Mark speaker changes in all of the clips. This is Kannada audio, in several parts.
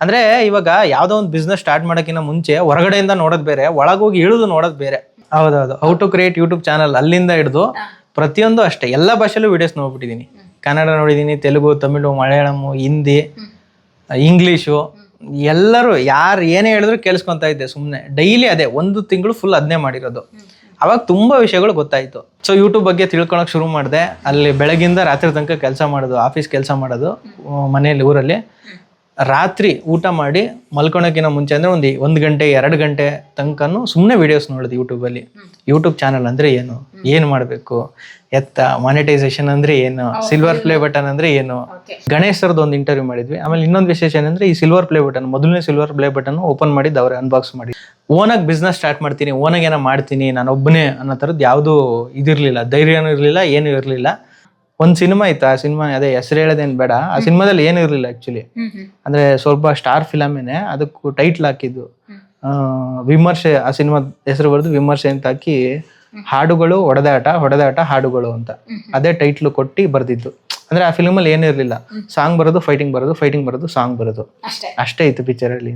Speaker 1: ಅಂದ್ರೆ ಇವಾಗ ಯಾವ್ದೋ ಒಂದು ಬಿಸ್ನೆಸ್ ಸ್ಟಾರ್ಟ್ ಮಾಡೋಕ್ಕಿಂತ ಮುಂಚೆ ಹೊರಗಡೆಯಿಂದ ನೋಡೋದು ಬೇರೆ, ಒಳಗೋಗಿ ಇಳಿದು ನೋಡೋದು ಬೇರೆ. ಹೌದೌದು, how to create YouTube channel ಅಲ್ಲಿಂದ ಹಿಡಿದು ಪ್ರತಿಯೊಂದು ಅಷ್ಟೇ ಎಲ್ಲ ಭಾಷೆಲ್ಲೂ ವಿಡಿಯೋಸ್ ನೋಡ್ಬಿಟ್ಟಿದ್ದೀನಿ. ಕನ್ನಡ ನೋಡಿದ್ದೀನಿ, ತೆಲುಗು, ತಮಿಳು, ಮಲಯಾಳಮು, ಹಿಂದಿ, ಇಂಗ್ಲೀಷು, ಎಲ್ಲರೂ ಯಾರು ಏನೇ ಹೇಳಿದ್ರು ಕೇಳಿಸ್ಕೊತಾ ಇದ್ದೆ ಸುಮ್ಮನೆ. ಡೈಲಿ ಅದೇ 1 ತಿಂಗಳು ಫುಲ್ ಅದನ್ನೇ ಮಾಡಿರೋದು. ಅವಾಗ ತುಂಬ ವಿಷಯಗಳು ಗೊತ್ತಾಯಿತು. ಸೊ ಯೂಟ್ಯೂಬ್ ಬಗ್ಗೆ ತಿಳ್ಕೊಳಕ್ಕೆ ಶುರು ಮಾಡಿದೆ. ಅಲ್ಲಿ ಬೆಳಗಿಂದ ರಾತ್ರಿ ತನಕ ಕೆಲಸ ಮಾಡೋದು, ಆಫೀಸ್ ಕೆಲಸ ಮಾಡೋದು, ಮನೆಯಲ್ಲಿ ಊರಲ್ಲಿ. ರಾತ್ರಿ ಊಟ ಮಾಡಿ ಮಲ್ಕೊಳಕ್ಕಿಂತ ಮುಂಚೆ ಅಂದರೆ ಒಂದು ಗಂಟೆ 2 ಗಂಟೆ ತನಕನೂ ಸುಮ್ಮನೆ ವೀಡಿಯೋಸ್ ನೋಡೋದು ಯೂಟ್ಯೂಬಲ್ಲಿ. ಯೂಟ್ಯೂಬ್ ಚಾನಲ್ ಅಂದರೆ ಏನು ಮಾಡಬೇಕು, ಮಾನಿಟೈಸೇಷನ್ ಅಂದರೆ ಏನು, ಸಿಲ್ವರ್ ಪ್ಲೇ ಬಟನ್ ಅಂದರೆ ಏನು. ಗಣೇಶ್ ಸರ್ದು ಒಂದು ಇಂಟರ್ವ್ಯೂ ಮಾಡಿದ್ವಿ. ಆಮೇಲೆ ಇನ್ನೊಂದು ವಿಶೇಷ ಏನಂದರೆ ಈ ಸಿಲ್ವರ್ ಪ್ಲೇ ಬಟನ್, ಮೊದಲನೇ ಸಿಲ್ವರ್ ಪ್ಲೇ ಬಟನ್ ಓಪನ್ ಮಾಡಿದ್ದು ಅವರೇ, ಅನ್ಬಾಕ್ಸ್ ಮಾಡಿ. ಓನಾಗಿ ಬಿಸ್ನೆಸ್ ಸ್ಟಾರ್ಟ್ ಮಾಡ್ತೀನಿ, ಓನಾಗಿ ಏನೋ ಮಾಡ್ತೀನಿ ನಾನು ಒಬ್ಬನೇ ಅನ್ನೋ ಥರದ್ದು ಯಾವುದೂ ಇದಿರಲಿಲ್ಲ, ಧೈರ್ಯನೂ ಇರಲಿಲ್ಲ, ಏನೂ ಇರಲಿಲ್ಲ. ಒಂದು ಸಿನಿಮಾ ಇತ್ತು, ಆ ಸಿನಿಮಾ ಅದೇ ಹೆಸರು ಹೇಳೋದೇನು ಬೇಡ, ಆ ಸಿನಿಮಾದಲ್ಲಿ ಏನೂ ಇರಲಿಲ್ಲ ಆ್ಯಕ್ಚುಲಿ. ಅಂದರೆ ಸ್ವಲ್ಪ ಸ್ಟಾರ್ ಫಿಲಮೇನೆ, ಅದಕ್ಕೂ ಟೈಟ್ಲ್ ಹಾಕಿದ್ದು ವಿಮರ್ಶೆ. ಆ ಸಿನಿಮಾ ಹೆಸರು ಬರೆದು ವಿಮರ್ಶೆ ಅಂತ ಹಾಕಿ, ಹಾಡುಗಳು ಹೊಡೆದಾಟ ಹಾಡುಗಳು ಅಂತ ಅದೇ ಟೈಟ್ಲು ಕೊಟ್ಟು ಬರ್ದಿದ್ದು. ಅಂದ್ರೆ ಆ ಫಿಲ್ಮಲ್ಲಿ ಏನೂ ಇರಲಿಲ್ಲ, ಸಾಂಗ್ ಬರೋದು, ಫೈಟಿಂಗ್ ಬರೋದು, ಸಾಂಗ್ ಬರೋದು, ಅಷ್ಟೇ ಇತ್ತು ಪಿಕ್ಚರಲ್ಲಿ.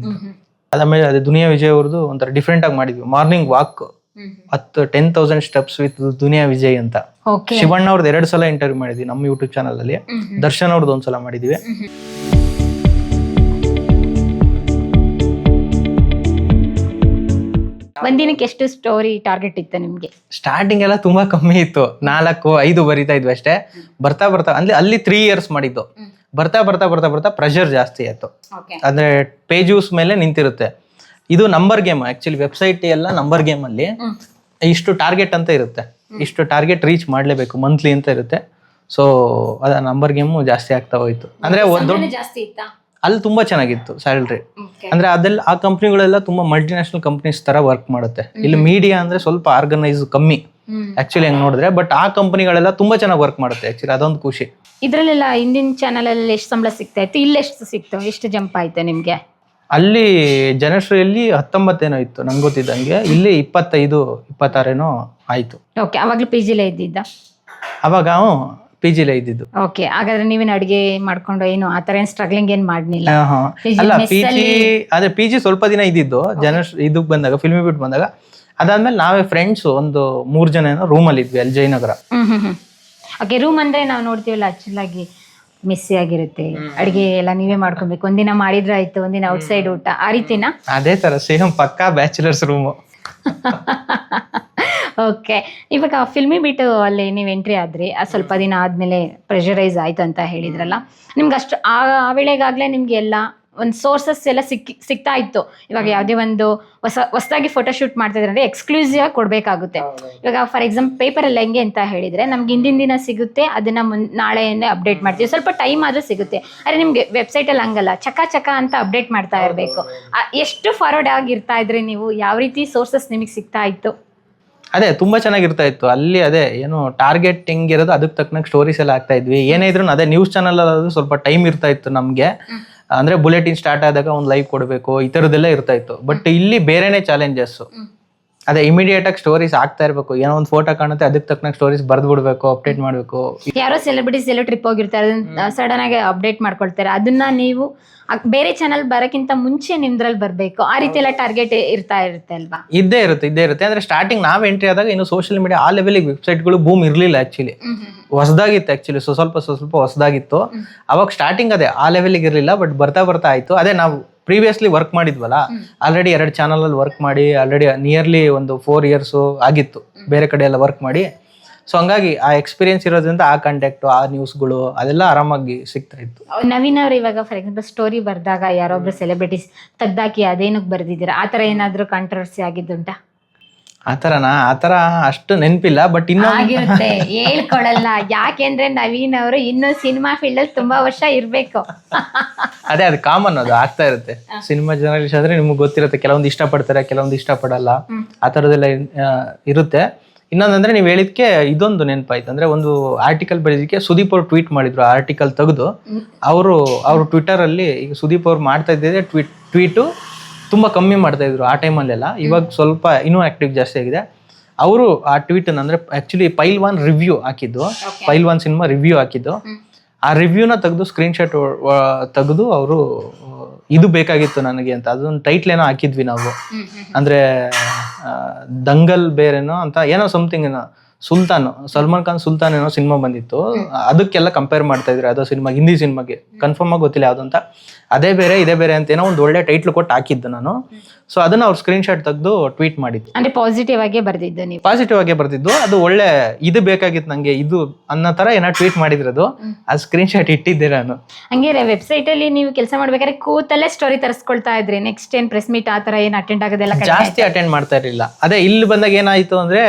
Speaker 1: ಅದಾದ್ಮೇಲೆ ಅದೇ ದುನಿಯಾ ವಿಜಯ್ ಅವ್ರದ್ದು ಒಂಥರ ಡಿಫ್ರೆಂಟ್ ಆಗಿ ಮಾಡಿದ್ವಿ. Morning walk 10,000 steps with Duniya Vijay ಅಂತ. ಶಿವಣ್ಣ ಅವ್ರದ್ದು 2 ಸಲ ಇಂಟರ್ವ್ಯೂ ಮಾಡಿದ್ವಿ ನಮ್ಮ ಯೂಟ್ಯೂಬ್ ಚಾನಲ್ ಅಲ್ಲಿ. ದರ್ಶನ್ ಅವ್ರದ್ದು 1 ಸಲ ಮಾಡಿದ್ವಿ.
Speaker 2: ಒಂದಿನಕ್ಕೆ ಎಷ್ಟು ಸ್ಟೋರಿ ಟಾರ್ಗೆಟ್ ಇತ್ತು ನಿಮ್ಗೆ?
Speaker 1: ಸ್ಟಾರ್ಟಿಂಗ್ ಎಲ್ಲ ತುಂಬಾ ಕಮ್ಮಿ ಇತ್ತು, 4-5 ಬರಿತಾ ಇದ್ವಿ ಅಷ್ಟೇ. ಬರ್ತಾ ಅಲ್ಲಿ 3 years ಮಾಡಿದ್ದು. ಬರ್ತಾ ಪ್ರೆಷರ್ ಜಾಸ್ತಿ ಆಯ್ತು. ಅಂದ್ರೆ ಪೇಜಸ್ ಮೇಲೆ ನಿಂತಿರುತ್ತೆ. ಇದು ನಂಬರ್ ಗೇಮ್ ಆಕ್ಚುಲಿ. ವೆಬ್ಸೈಟ್ ಎಲ್ಲ ನಂಬರ್ ಗೇಮ್ ಅಲ್ಲಿ ಇಷ್ಟು ಟಾರ್ಗೆಟ್ ಅಂತ ಇರುತ್ತೆ, ಇಷ್ಟು ಟಾರ್ಗೆಟ್ ರೀಚ್ ಮಾಡ್ಲೇಬೇಕು ಮಂತ್ಲಿ ಅಂತ ಇರುತ್ತೆ. ಸೊ ಅದ ನಂಬರ್ ಗೇಮು ಜಾಸ್ತಿ ಆಗ್ತಾ ಹೋಯ್ತು. ಅಂದ್ರೆ ಅಲ್ಲಿ ತುಂಬಾ ಚೆನ್ನಾಗಿತ್ತು ಸ್ಯಾಲರಿ. ಅಂದ್ರೆ ಅದೆಲ್ಲ ಆ ಕಂಪ್ನಿಗಳೆಲ್ಲ ತುಂಬಾ ಮಲ್ಟಿನ್ಯಾಷನಲ್ ಕಂಪ್ನೀಸ್ ತರ ವರ್ಕ್ ಮಾಡುತ್ತೆ. ಇಲ್ಲಿ ಮೀಡಿಯಾ ಅಂದ್ರೆ ಸ್ವಲ್ಪ ಆರ್ಗನೈಸ್ ಕಮ್ಮಿ ಆಕ್ಚುಲಿ ಹೆಂಗ್ ನೋಡಿದ್ರೆ. ಬಟ್ ಆ ಕಂಪ್ನಿಗಳೆಲ್ಲ ತುಂಬಾ ಚೆನ್ನಾಗಿ ವರ್ಕ್ ಮಾಡುತ್ತೆ ಆಕ್ಚುಲಿ, ಅದೊಂದು ಖುಷಿ.
Speaker 2: ಇದ್ರಲ್ಲೆಲ್ಲ ಹಿಂದಿನ ಚಾನಲ್ ಅಲ್ಲಿ ಎಷ್ಟು ಸಂಬಳ ಸಿಗ್ತಾ ಇತ್ತು, ಇಲ್ಲಿ ಎಷ್ಟು ಸಿಕ್ತು, ಎಷ್ಟು ಜಂಪ್ ಆಯ್ತು ನಿಮ್ಗೆ?
Speaker 1: ಅಲ್ಲಿ ಜನಶ್ರೀಯಲ್ಲಿ 19 ಏನೋ ಇತ್ತು ನಂಗೆ ಗೊತ್ತಿದ್ದಂಗೆ, ಇಲ್ಲಿ 25-26 ಆಯ್ತು.
Speaker 2: ಓಕೆ, ಅವಾಗ್ಲೂ PG-ಲೇ ಇದ್ದಿದ್ದ?
Speaker 1: ಅವಾಗ PG-ಲೇ ಇದ್ದಿದ್ದು.
Speaker 2: ಓಕೆ, ಹಾಗಾದ್ರೆ ನೀವೇನು ಅಡಿಗೆ ಮಾಡ್ಕೊಂಡು ಏನು ಆತರ ಏನು ಸ್ಟ್ರಗ್ಲಿಂಗ್ ಏನು ಮಾಡ್ಲಿಲ್ಲ?
Speaker 1: ಅಲ್ಲ, PG ಸ್ವಲ್ಪ ದಿನ ಇದ್ದಿದ್ದು. ಇದಕ್ಕೆ ಬಂದಾಗ, ಫಿಲ್ಮಿ ಬಿಟ್ಟು ಬಂದಾಗ, ಅದಾದ್ಮೇಲೆ ನಾವೇ ಫ್ರೆಂಡ್ಸ್ ಒಂದು 3 ಜನ ಏನೋ ರೂಮಲ್ಲಿ ಇದ್ವಿ ಅಲ್ಲಿ ಜಯನಗರ.
Speaker 2: ಓಕೆ, ರೂಮ್ ಅಂದ್ರೆ ನಾವು ನೋಡ್ತೀವಲ್ಲ ಆಗಿ ಮೆಸ್ಸಿ ಆಗಿರುತ್ತೆ, ಅಡಿಗೆ ಎಲ್ಲ ನೀವೇ ಮಾಡ್ಕೊಬೇಕು. ಒಂದಿನ ಮಾಡಿದ್ರೆ ಆಯ್ತು, ಒಂದಿನ ಔಟ್ಸೈಡ್ ಊಟ, ಆ ರೀತಿನಾ?
Speaker 1: ಅದೇ ತರ ಸೇಮ್ ಪಕ್ಕಾ ಬ್ಯಾಚುಲರ್ಸ್ ರೂಮು.
Speaker 2: ಓಕೆ, ಇವಾಗ ಫಿಲ್ಮಿ ಬಿಟ್ಟು ಅಲ್ಲಿ ನೀವು ಎಂಟ್ರಿ ಆದ್ರಿ, ಸ್ವಲ್ಪ ದಿನ ಆದ್ಮೇಲೆ ಪ್ರೆಷರೈಸ್ ಆಯ್ತು ಅಂತ ಹೇಳಿದ್ರಲ್ಲ, ನಿಮ್ಗೆ ಅಷ್ಟು ಆ ವೇಳೆಗಾಗ್ಲೇ ನಿಮ್ಗೆ ಎಲ್ಲ ಒಂದು ಸೋರ್ಸಸ್ ಎಲ್ಲ ಸಿಗ್ತಾ ಇತ್ತು. ಇವಾಗ ಯಾವುದೇ ಒಂದು ಹೊಸದಾಗಿ ಫೋಟೋಶೂಟ್ ಮಾಡ್ತಿದ್ರೆ ಅಂದರೆ ಎಕ್ಸ್ಕ್ಲೂಸಿವ್ ಆಗಿ ಕೊಡಬೇಕಾಗುತ್ತೆ. ಇವಾಗ ಫಾರ್ ಎಕ್ಸಾಂಪಲ್ ಪೇಪರಲ್ಲಿ ಹೆಂಗೆ ಅಂತ ಹೇಳಿದರೆ ನಮ್ಗೆ ಹಿಂದಿನ ದಿನ ಸಿಗುತ್ತೆ, ಅದನ್ನು ನಾಳೆಯೇ ಅಪ್ಡೇಟ್ ಮಾಡ್ತೀವಿ, ಸ್ವಲ್ಪ ಟೈಮ್ ಆದರೂ ಸಿಗುತ್ತೆ. ಆದರೆ ನಿಮಗೆ ವೆಬ್ಸೈಟಲ್ಲಿ ಹಂಗಲ್ಲ, ಚಕ ಅಂತ ಅಪ್ಡೇಟ್ ಮಾಡ್ತಾ ಇರಬೇಕು. ಎಷ್ಟು ಫಾರ್ವರ್ಡ್ ಆಗಿರ್ತಾ ಇದ್ರಿ ನೀವು? ಯಾವ ರೀತಿ ಸೋರ್ಸಸ್ ನಿಮಗೆ ಸಿಗ್ತಾ ಇತ್ತು?
Speaker 1: ಅದೇ ತುಂಬಾ ಚೆನ್ನಾಗಿರ್ತಾ ಇತ್ತು ಅಲ್ಲಿ. ಅದೇ ಏನು ಟಾರ್ಗೆಟ್ ಹೆಂಗಿರೋದು ಅದಕ್ಕೆ ತಕ್ಕನಾಗ ಸ್ಟೋರೀಸ್ ಎಲ್ಲ ಆಗ್ತಾ ಇದ್ವಿ. ಏನೇ ಇದ್ರು ಅದೇ ನ್ಯೂಸ್ ಚಾನಲ್ ಅದು ಸ್ವಲ್ಪ ಟೈಮ್ ಇರ್ತಾ ಇತ್ತು ನಮಗೆ. ಅಂದ್ರೆ ಬುಲೆಟಿನ್ ಸ್ಟಾರ್ಟ್ ಆದಾಗ ಒಂದು ಲೈವ್ ಕೊಡಬೇಕು, ಈ ಥರದ್ದೆಲ್ಲ ಇರ್ತಾ ಇತ್ತು. ಬಟ್ ಇಲ್ಲಿ ಬೇರೆನೇ ಚಾಲೆಂಜಸ್. ಅದೇ ಇಮಿಡಿಯೇಟ್ ಆಗಿ ಸ್ಟೋರೀಸ್ ಆಗ್ತಾ ಇರಬೇಕು. ಏನೋ ಒಂದು ಫೋಟೋ ಕಾಣುತ್ತೆ, ಅದಕ್ಕೆ ತಕ್ಕನಾಗ ಸ್ಟೋರೀಸ್ ಬರ್ದು ಬಿಡ್ಬೇಕು, ಅಪ್ಡೇಟ್ ಮಾಡಬೇಕು.
Speaker 2: ಯಾರೋ ಸೆಲೆಬ್ರಿಟೀಸ್ ಎಲ್ಲ ಟ್ರಿಪ್ ಹೋಗಿರ್ತಾರೆ, ಸಡನ್ ಆಗಿ ಅಪ್ಡೇಟ್ ಮಾಡ್ಕೊಳ್ತಾರೆ. ಅದನ್ನ ನೀವು ಬೇರೆ ಚಾನಲ್ ಬರೋಕ್ಕಿಂತ ಮುಂಚೆ ನಿಮ್ದ್ರಲ್ಲಿ ಬರಬೇಕು, ಆ ರೀತಿ ಎಲ್ಲ ಟಾರ್ಗೆಟ್ ಇರುತ್ತೆ ಅಲ್ವಾ?
Speaker 1: ಇದ್ದೇ ಇರುತ್ತೆ. ಅಂದ್ರೆ ಸ್ಟಾರ್ಟಿಂಗ್ ನಾವ್ ಎಂಟ್ರಿ ಆದಾಗ ಇನ್ನು ಸೋಷಿಯಲ್ ಮೀಡಿಯಾ ಆ ಲೆವೆಲ್ಗೆ ವೆಬ್ಸೈಟ್ಗಳು ಬೂಮ್ ಇರ್ಲಿಲ್ಲ ಆಕ್ಚುಲಿ. ಹೊಸದಾಗಿತ್ತು ಆಕ್ಚುಲಿ, ಸ್ವಲ್ಪ ಹೊಸದಾಗಿತ್ತು ಅವಾಗ. ಸ್ಟಾರ್ಟಿಂಗ್ ಅದೇ ಆ ಲೆವೆಲ್ಗೆ ಇರಲಿಲ್ಲ. ಬಟ್ ಬರ್ತಾ ಆಯ್ತು. ಅದೇ ನಾವು ಪ್ರೀವಿಯಸ್ಲಿ ವರ್ಕ್ ಮಾಡಿದ್ವಲ್ಲ, ಆಲ್ರೆಡಿ 2 ಚಾನಲ್ ಅಲ್ಲಿ ವರ್ಕ್ ಮಾಡಿ ಆಲ್ರೆಡಿ ನಿಯರ್ಲಿ ಒಂದು 4 years ಆಗಿತ್ತು ಬೇರೆ ಕಡೆ ಎಲ್ಲ ವರ್ಕ್ ಮಾಡಿ. ಸೊ ಹಂಗಾಗಿ ಆ ಎಕ್ಸ್ಪೀರಿಯನ್ಸ್ ಇರೋದ್ರಿಂದ ಆ ಕಾಂಟ್ಯಾಕ್ಟ್, ಆ ನ್ಯೂಸ್ಗಳು ಅದೆಲ್ಲ ಆರಾಮಾಗಿ ಸಿಗ್ತಾ ಇತ್ತು.
Speaker 2: ನವೀನ್ ಅವ್ರು ಇವಾಗ ಫಾರ್ ಎಕ್ಸಾಂಪಲ್ ಸ್ಟೋರಿ ಬರ್ದಾಗ ಯಾರೊಬ್ರು ಸೆಲೆಬ್ರಿಟೀಸ್ ತೆಗ್ದಾಕಿ ಅದೇನಕ್ಕೆ ಬರ್ದಿದ್ದೀರಾ, ಆ ಥರ ಏನಾದರೂ ಕಾಂಟ್ರವರ್ಸಿ ಆಗಿದ್ದುಂಟಾ?
Speaker 1: ಆ ಥರ ಅಷ್ಟು ನೆನಪಿಲ್ಲ. ಬಟ್ ಇನ್ನೂ
Speaker 2: ಆಗಿರುತ್ತೆ, ಹೇಳ್ಕೊಳಲ್ಲ. ಯಾಕೆಂದ್ರೆ ನವೀನ್ ಅವರು ಇನ್ನೂ ಸಿನಿಮಾ ಫೀಲ್ಡ್ ಅಲ್ಲಿ ತುಂಬಾ ವರ್ಷ ಇರ್ಬೇಕು.
Speaker 1: ಅದೇ ಅದು ಕಾಮನ್, ಅದು ಆಗ್ತಾ ಇರುತ್ತೆ. ಸಿನಿಮಾ ಜರ್ನಲಿಸ್ಟ್ ಆದ್ರೆ ನಿಮ್ಗೆ ಗೊತ್ತಿರುತ್ತೆ, ಕೆಲವೊಂದು ಇಷ್ಟಪಡ್ತಾರೆ, ಕೆಲವೊಂದು ಇಷ್ಟಪಡಲ್ಲ, ಆ ಥರದ್ದೆಲ್ಲ ಇರುತ್ತೆ. ಇನ್ನೊಂದಂದ್ರೆ ನೀವು ಹೇಳಿದ್ಕೆ ಇದೊಂದು ನೆನಪಾಯ್ತು. ಅಂದ್ರೆ ಒಂದು ಆರ್ಟಿಕಲ್ ಬರೆದಿಕ್ಕೆ ಸುದೀಪ್ ಅವ್ರು ಟ್ವೀಟ್ ಮಾಡಿದ್ರು. ಆರ್ಟಿಕಲ್ ತೆಗೆದು ಅವರು ಟ್ವಿಟರ್ ಅಲ್ಲಿ, ಈಗ ಸುದೀಪ್ ಅವ್ರು ಮಾಡ್ತಾ ಇದ್ದಿದ್ರೆ ಟ್ವೀಟು ತುಂಬಾ ಕಮ್ಮಿ ಮಾಡ್ತಾ ಇದ್ರು ಆ ಟೈಮಲ್ಲೆಲ್ಲ. ಇವಾಗ ಸ್ವಲ್ಪ ಇನ್ನೂ ಆಕ್ಟಿವ್ ಜಾಸ್ತಿ ಆಗಿದೆ. ಅವರು ಆ ಟ್ವೀಟ್ ಅಂದ್ರೆ ಆಕ್ಚುಲಿ ಪೈಲ್ವಾನ್ ರಿವ್ಯೂ ಹಾಕಿದ್ದು, ಪೈಲ್ವಾನ್ ಸಿನಿಮಾ ರಿವ್ಯೂ ಹಾಕಿದ್ದು. ಆ ರಿವ್ಯೂನ ತೆಗೆದು ಸ್ಕ್ರೀನ್ ಶಾಟ್ ತೆಗೆದು ಅವರು ಇದು ಬೇಕಾಗಿತ್ತು ನನಗೆ ಅಂತ, ಅದೊಂದು ಟೈಟ್ಲ್ ಏನೋ ಹಾಕಿದ್ವಿ ನಾವು. ಅಂದ್ರೆ ದಂಗಲ್ ಬೇರೆನೋ ಅಂತ ಏನೋ ಸಮಥಿಂಗ್ ಏನೋ, ಸುಲ್ತಾನ್, ಸಲ್ಮಾನ್ ಖಾನ್ ಸುಲ್ತಾನ್ ಏನೋ ಸಿನಿಮಾ ಬಂದಿತ್ತು, ಅದಕ್ಕೆಲ್ಲ ಕಂಪೇರ್ ಮಾಡ್ತಾ ಇದ್ರು ಅದೋ ಸಿನಿಮಾ, ಹಿಂದಿ ಸಿನಿಮಾಗೆ. ಕನ್ಫರ್ಮ್ ಆಗಿ ಗೊತ್ತಿಲ್ಲ ಯಾವ್ದು ಅಂತ. ಅದೇ ಬೇರೆ ಇದೇ ಬೇರೆ ಅಂತ ಏನೋ ಒಂದು ಒಳ್ಳೆ ಟೈಟ್ಲ್ ಕೊಟ್ಟು ಹಾಕಿದ್ದು ನಾನು. ಸೊ ಅದನ್ನ ಅವ್ರು ಸ್ಕ್ರೀನ್ ಶಾಟ್ ತೆಗೆದು ಟ್ವೀಟ್ ಮಾಡಿದ್ದು.
Speaker 2: ಅಂದ್ರೆ ಪಾಸಿಟಿವ್ ಆಗೇ ಬರ್ದಿದ್ದು ನೀವು?
Speaker 1: ಪಾಸಿಟಿವ್ ಆಗೇ ಬರ್ತಿದ್ದು. ಅದು ಒಳ್ಳೆ ಇದು ಬೇಕಾಗಿತ್ತು ನಂಗೆ ಇದು ಅನ್ನೋ ತರ ಏನೋ ಟ್ವೀಟ್ ಮಾಡಿದ್ರದು, ಆ ಸ್ಕ್ರೀನ್ ಶಾಟ್ ಇಟ್ಟಿದ್ದೆ ನಾನು.
Speaker 2: ಹಂಗೆ ವೆಬ್ಸೈಟ್ ಅಲ್ಲಿ ನೀವು ಕೆಲಸ ಮಾಡ್ಬೇಕಾದ್ರೆ ಕೂತಲ್ಲೇ ಸ್ಟೋರಿ ತರಿಸ್ಕೊಳ್ತಾ ಇದ್ರಿ? ನೆಕ್ಸ್ಟ್ ಏನ್ ಪ್ರೆಸ್ ಮೀಟ್ ಆ ತರ ಏನ್ ಅಟೆಂಡ್ ಆಗೋದೆಲ್ಲ
Speaker 1: ಜಾಸ್ತಿ ಅಟೆಂಡ್ ಮಾಡ್ತಾ ಇರಲಿಲ್ಲ. ಅದೇ ಇಲ್ಲಿ ಬಂದಾಗ ಏನಾಯ್ತು ಅಂದ್ರೆ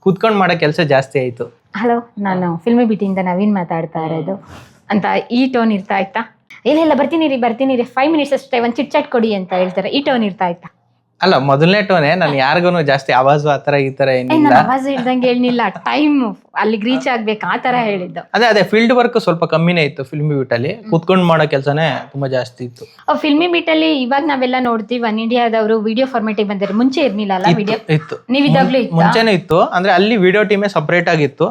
Speaker 1: ಕೂತ್ಕೊಂಡ್ ಮಾಡೋ ಕೆಲಸ ಜಾಸ್ತಿ ಆಯ್ತು.
Speaker 2: ಹಲೋ, ನಾನು ಫಿಲ್ಮಿ ಬಿಟಿಯಿಂದ ನವೀನ್ ಮಾತಾಡ್ತಾ ಇರೋದು ಅಂತ ಈ ಟೋನ್ ಇರ್ತಾ ಇತ್ತಾ? ಇಲ್ಲ ಬರ್ತೀನಿ ರೀ 5 ಮಿನಿಟ್ಸ್ ಅಷ್ಟೇ, ಒಂದು ಚಿಟ್ ಚಾಟ್ ಕೊಡಿ ಅಂತ ಹೇಳ್ತಾರೆ, ಈ ಟೋನ್ ಇರ್ತಾ ಇತ್ತಾ?
Speaker 1: ಅಲ್ಲ, ಮೊದಲನೇ ಟೋನೆ. ನಾನು ಯಾರಿಗೂ ಜಾಸ್ತಿ ಆವಾಜು ಆತರ ಈ ತರ ಏನಿಲ್ಲ.
Speaker 2: ನಾನು ಆವಾಜ್ ಹೇಳ್ದಂಗೆ ಹೇಳಿಲ್ಲ, ಟೈಮ್ ಅಲ್ಲಿಗೆ ರೀಚ್ ಆಗ್ಬೇಕು ಆ ತರ ಹೇಳಿದ್ದು.
Speaker 1: ಅದೇ ಫೀಲ್ಡ್ ವರ್ಕ್ ಸ್ವಲ್ಪ ಕಮ್ಮಿನೇ ಇತ್ತು ಫಿಲ್ಮಿ ಬೀಟ್ ಅಲ್ಲಿ. ಕೂತ್ಕೊಂಡು ಮಾಡೋ ಕೆಲಸನೇ ತುಂಬಾ ಜಾಸ್ತಿ ಇತ್ತು.
Speaker 2: ಫಿಲ್ಮಿ ಬೀಟ್ ಅಲ್ಲಿ ಇವಾಗ ನಾವೆಲ್ಲ ನೋಡ್ತೀವಿ, ಒನ್ ಇಂಡಿಯಾದವರು ವಿಡಿಯೋ ಫಾರ್ಮೇಟಿಗೆ ಬಂದಿರೋ, ಮುಂಚೆ ಇರ್ಲಿಲ್ಲ ಅಲ್ಲ ವಿಡಿಯೋ?
Speaker 1: ಇತ್ತು,
Speaker 2: ನೀವು ಇದಾಗ್ಲೂ
Speaker 1: ಮುಂಚೆನೇ ಇತ್ತು. ಅಂದ್ರೆ ಅಲ್ಲಿ ವಿಡಿಯೋ ಟೀಮೇ ಸಪರೇಟ್ ಆಗಿತ್ತು,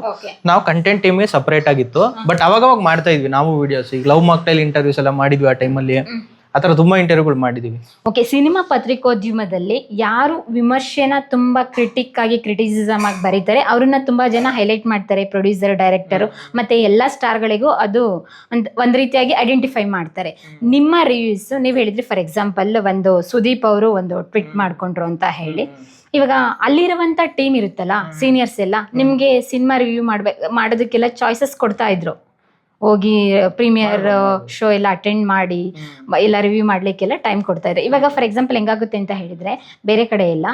Speaker 1: ನಾವು ಕಂಟೆಂಟ್ ಟೀಮೇ ಸಪರೇಟ್ ಆಗಿತ್ತು. ಬಟ್ ಅವಾಗ ಮಾಡ್ತಾ ಇದ್ವಿ ನಾವು ವಿಡಿಯೋಸ್. ಈಗ ಲವ್ ಮಾಕ್ಟೈಲ್ ಇಂಟರ್ವ್ಯೂಸ್ ಎಲ್ಲ ಮಾಡಿದ್ವಿ ಆ ಟೈಮಲ್ಲಿ. ಆ ಥರ ತುಂಬಾ ಇಂಟರ್ವ್ಯೂಗಳು ಮಾಡಿದೀವಿ.
Speaker 2: ಓಕೆ, ಸಿನಿಮಾ ಪತ್ರಿಕೋದ್ಯಮದಲ್ಲಿ ಯಾರು ವಿಮರ್ಶೆನ ತುಂಬಾ ಕ್ರಿಟಿಸಿಸಮ್ ಆಗಿ ಬರೀತಾರೆ ಅವ್ರನ್ನ ತುಂಬಾ ಜನ ಹೈಲೈಟ್ ಮಾಡ್ತಾರೆ, ಪ್ರೊಡ್ಯೂಸರ್, ಡೈರೆಕ್ಟರು ಮತ್ತೆ ಎಲ್ಲಾ ಸ್ಟಾರ್ಗಳಿಗೂ ಅದು ಒಂದ್ ರೀತಿಯಾಗಿ ಐಡೆಂಟಿಫೈ ಮಾಡ್ತಾರೆ. ನಿಮ್ಮ ರಿವ್ಯೂಸ್ ನೀವು ಹೇಳಿದ್ರಿ, ಫಾರ್ ಎಕ್ಸಾಂಪಲ್ ಒಂದು ಸುದೀಪ್ ಅವರು ಒಂದು ಟ್ವೀಟ್ ಮಾಡ್ಕೊಂಡ್ರು ಅಂತ ಹೇಳಿ. ಇವಾಗ ಅಲ್ಲಿರುವಂತ ಟೀಮ್ ಇರುತ್ತಲ್ಲ, ಸೀನಿಯರ್ಸ್ ಎಲ್ಲ ನಿಮ್ಗೆ ಸಿನಿಮಾ ರಿವ್ಯೂ ಮಾಡೋದಕ್ಕೆಲ್ಲ ಚಾಯ್ಸಸ್ ಕೊಡ್ತಾ ಇದ್ರು. ಹೋಗಿ ಪ್ರೀಮಿಯರ್ ಶೋ ಎಲ್ಲ ಅಟೆಂಡ್ ಮಾಡಿ ಎಲ್ಲ ರಿವ್ಯೂ ಮಾಡ್ಲಿಕ್ಕೆಲ್ಲ ಟೈಮ್ ಕೊಡ್ತಾ ಇದ್ದಾರೆ. ಇವಾಗ ಫಾರ್ ಎಕ್ಸಾಂಪಲ್ ಹೆಂಗಾಗುತ್ತೆ ಅಂತ ಹೇಳಿದ್ರೆ, ಬೇರೆ ಕಡೆ ಎಲ್ಲ